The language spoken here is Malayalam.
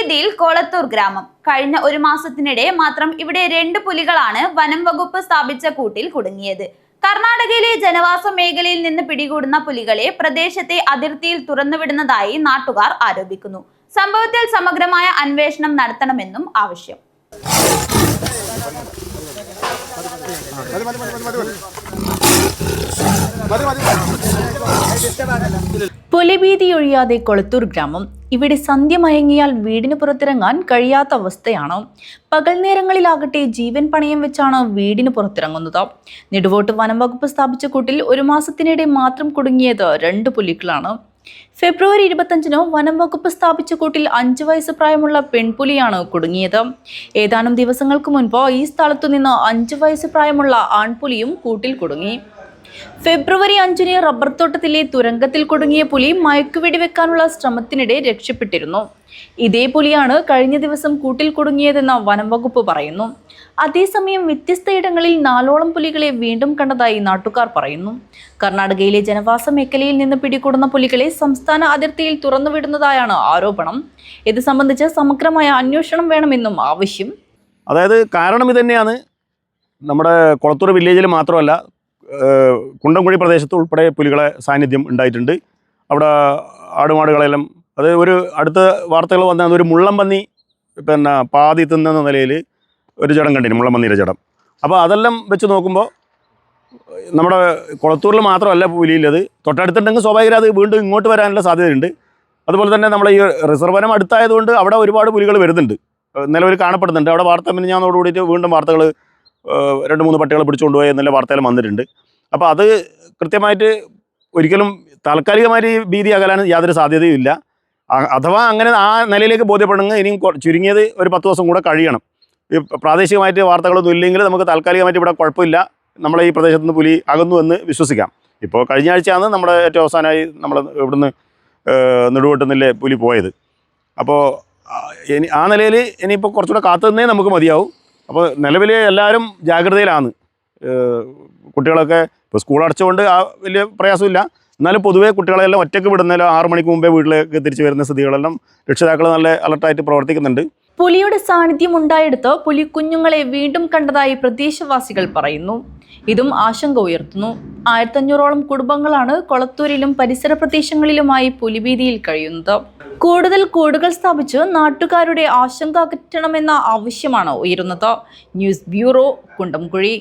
പുലിഭീതിയിൽ കൊളത്തൂർ ഗ്രാമം. കഴിഞ്ഞ ഒരു മാസത്തിനിടെ മാത്രം ഇവിടെ 2 പുലികളാണ് വനം വകുപ്പ് സ്ഥാപിച്ച കൂട്ടിൽ കുടുങ്ങിയത്. കർണാടകയിലെ ജനവാസ മേഖലയിൽ നിന്ന് പിടികൂടുന്ന പുലികളെ പ്രദേശത്തെ അതിർത്തിയിൽ തുറന്നുവിടുന്നതായി നാട്ടുകാർ ആരോപിക്കുന്നു. സംഭവത്തിൽ സമഗ്രമായ അന്വേഷണം നടത്തണമെന്നും ആവശ്യം. പുലിഭീതി ഒഴിയാതെ കൊളത്തൂർ ഗ്രാമം. ഇവിടെ സന്ധ്യ മയങ്ങിയാൽ വീടിന് പുറത്തിറങ്ങാൻ കഴിയാത്ത അവസ്ഥയാണ്. പകൽ നേരങ്ങളിലാകട്ടെ ജീവൻ പണയം വെച്ചാണ് വീടിന് പുറത്തിറങ്ങുന്നത്. നെടുവോട്ട് വനം വകുപ്പ് സ്ഥാപിച്ച കൂട്ടിൽ ഒരു മാസത്തിനിടെ മാത്രം കുടുങ്ങിയത് 2 പുലികളാണ്. ഫെബ്രുവരി 25-ന് വനം വകുപ്പ് സ്ഥാപിച്ച കൂട്ടിൽ 5 വയസ്സ് പ്രായമുള്ള പെൺപുലിയാണ് കുടുങ്ങിയത്. ഏതാനും ദിവസങ്ങൾക്ക് മുൻപ് ഈ സ്ഥലത്തു നിന്ന് 5 വയസ്സ് പ്രായമുള്ള ആൺപുലിയും കൂട്ടിൽ കുടുങ്ങി. ഫെബ്രുവരി 5-ന് റബ്ബർ തോട്ടത്തിലെ തുരങ്കത്തിൽ കുടുങ്ങിയ പുലി മയക്കുവെടി വെക്കാനുള്ള ശ്രമത്തിനിടെ രക്ഷപ്പെട്ടിരുന്നു. ഇതേ പുലിയാണ് കഴിഞ്ഞ ദിവസം കൂട്ടിൽ കുടുങ്ങിയതെന്ന് വനം വകുപ്പ് പറയുന്നു. അതേസമയം വ്യത്യസ്ത ഇടങ്ങളിൽ 4ഓളം പുലികളെ വീണ്ടും കണ്ടതായി നാട്ടുകാർ പറയുന്നു. കർണാടകയിലെ ജനവാസ മേഖലയിൽ നിന്ന് പിടികൂടുന്ന പുലികളെ സംസ്ഥാന അതിർത്തിയിൽ തുറന്നുവിടുന്നതായാണ് ആരോപണം. ഇത് സംബന്ധിച്ച് സമഗ്രമായ അന്വേഷണം വേണമെന്നും ആവശ്യം. അതായത് കാരണം ഇതുതന്നെയാണ്. നമ്മുടെ കൊളത്തൂർ വില്ലേജിൽ മാത്രമല്ല, കുണ്ടംകുഴി പ്രദേശത്ത് ഉൾപ്പെടെ പുലികളെ സാന്നിധ്യം ഉണ്ടായിട്ടുണ്ട്. അവിടെ ആടുമാടുകളെല്ലാം അത് ഒരു അടുത്ത വാർത്തകൾ വന്നത് ഒരു മുള്ളംപന്നി പാതി തിന്നുന്ന നിലയിൽ ഒരു ജഡം കണ്ടിരുന്നു, മുള്ളംപന്നിയുടെ ജഡം. അപ്പോൾ അതെല്ലാം വെച്ച് നോക്കുമ്പോൾ നമ്മുടെ കൊളത്തൂരിൽ മാത്രമല്ല പുലിയില്ലത്, തൊട്ടടുത്തുണ്ടെങ്കിൽ സ്വാഭാവികമായി അത് വീണ്ടും ഇങ്ങോട്ട് വരാനുള്ള സാധ്യതയുണ്ട്. അതുപോലെ തന്നെ നമ്മുടെ ഈ റിസർവ് വനം അടുത്തായതുകൊണ്ട് അവിടെ ഒരുപാട് പുലികൾ വരുന്നുണ്ട്, നിലവിൽ കാണപ്പെടുന്നുണ്ട്. അവിടെ വാർത്ത മിനിഞ്ഞാന്നോട് കൂടിയിട്ട് വീണ്ടും വാർത്തകൾ 2-3 പട്ടികളെ പിടിച്ചുകൊണ്ടുപോയി എന്നുള്ള വാർത്തകൾ വന്നിട്ടുണ്ട്. അപ്പോൾ അത് കൃത്യമായിട്ട് ഒരിക്കലും താൽക്കാലികമായിട്ട് ഈ ഭീതി അകലാൻ യാതൊരു സാധ്യതയും ഇല്ല. അഥവാ അങ്ങനെ ആ നിലയിലേക്ക് ബോധ്യപ്പെടണമെങ്കിൽ ഇനിയും ചുരുങ്ങിയത് ഒരു 10 ദിവസം കൂടെ കഴിയണം. ഈ പ്രാദേശികമായിട്ട് വാർത്തകളൊന്നും ഇല്ലെങ്കിൽ നമുക്ക് താൽക്കാലികമായിട്ട് ഇവിടെ കുഴപ്പമില്ല, നമ്മളെ ഈ പ്രദേശത്ത് നിന്ന് പുലി അകന്നു എന്ന് വിശ്വസിക്കാം. ഇപ്പോൾ കഴിഞ്ഞ ആഴ്ചയാണ് നമ്മുടെ ഏറ്റവും അവസാനമായി നമ്മൾ ഇവിടുന്ന് നെടുവോട്ടുന്നില്ലേ പുലി പോയത്. അപ്പോൾ ആ നിലയിൽ ഇനിയിപ്പോൾ കുറച്ചുകൂടെ കാത്തുനിന്നേ നമുക്ക് മതിയാവും. അപ്പോൾ നിലവിൽ എല്ലാവരും ജാഗ്രതയിലാണ്. കുട്ടികളൊക്കെ ഇപ്പോൾ സ്കൂൾ അടച്ചുകൊണ്ട് ആ വലിയ പ്രയാസമില്ല. എന്നാലും പൊതുവേ കുട്ടികളെല്ലാം ഒറ്റയ്ക്ക് വിടുന്നതിലോ 6 മണിക്ക് മുമ്പേ വീട്ടിലേക്ക് തിരിച്ചു വരുന്ന സ്ഥിതികളെല്ലാം രക്ഷിതാക്കൾ നല്ല അലർട്ടായിട്ട് പ്രവർത്തിക്കുന്നുണ്ട്. പുലിയുടെ സാന്നിധ്യം ഉണ്ടായെടുത്ത് പുലിക്കുഞ്ഞുങ്ങളെ വീണ്ടും കണ്ടതായി പ്രദേശവാസികൾ പറയുന്നു. ഇതും ആശങ്ക ഉയർത്തുന്നു. 1500ഓളം കുടുംബങ്ങളാണ് കൊളത്തൂരിലും പരിസര പ്രദേശങ്ങളിലുമായി പുലിഭീതിയിൽ കഴിയുന്നത്. കൂടുതൽ കൂടുകൾ സ്ഥാപിച്ച് നാട്ടുകാരുടെ ആശങ്ക അകറ്റണമെന്ന ആവശ്യമാണ് ഉയരുന്നത്. News bureau, Kundamkuzhi.